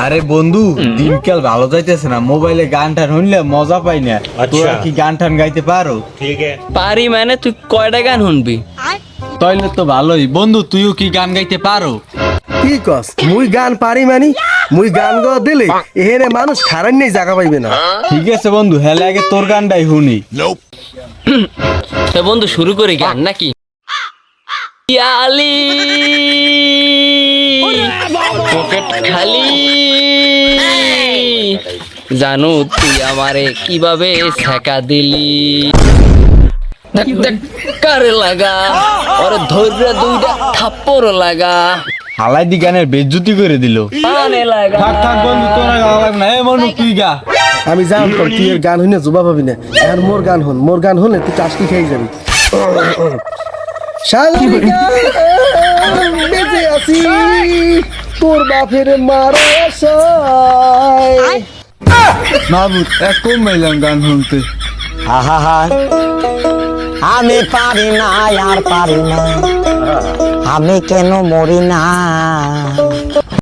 আরে বন্ধু, দিনকাল ভালো যাইতেছে না, মোবাইলে গান টান শুনলে মজা পাই না। তোরা কি গান টান গাইতে পারো? পারি মানে তুই কয়টা গান শুনবি? তাইলে তো ভালোই। বন্ধু, তুইও কি গান গাইতে পারো? কি কস? মুই গান পারি মানি? মুই গান গাওয়া দিলে এখানে মানুষ খারান নেই, জায়গা পাইবে না। ঠিক আছে বন্ধু, হেলে আগে তোর গানটাই শুনি। তো বন্ধু শুরু করি গান নাকি? ইয়ালি পকেট খালি, জানো তুই আমারে কিভাবে ছেকা দিলি। দেখ দেখ কারে লাগা, ওরে ধৈর্য দুইটা থাপ্পড় লাগা, হালাই দি গানের বেজ্জুতি করে দিল। কানে লাগা। থাক থাক বন্ধু, তোরা গাওয়া লাগবে না। এ মনু, তুই গা। আমি জানতাম তুই এর গান শুনে জোবা পাবি না। আর মোর গান হন, মোর গান হলে তুই চাষকি খেয়ে যাবি। সাগরিকা, বেঁচে আছি তোর বাপের মারা আশায়। মাহবুব, এক কম মাইলাম গান শুনতে। আহা, আমি পারি না আর পারি না, আমি কেন মরি না।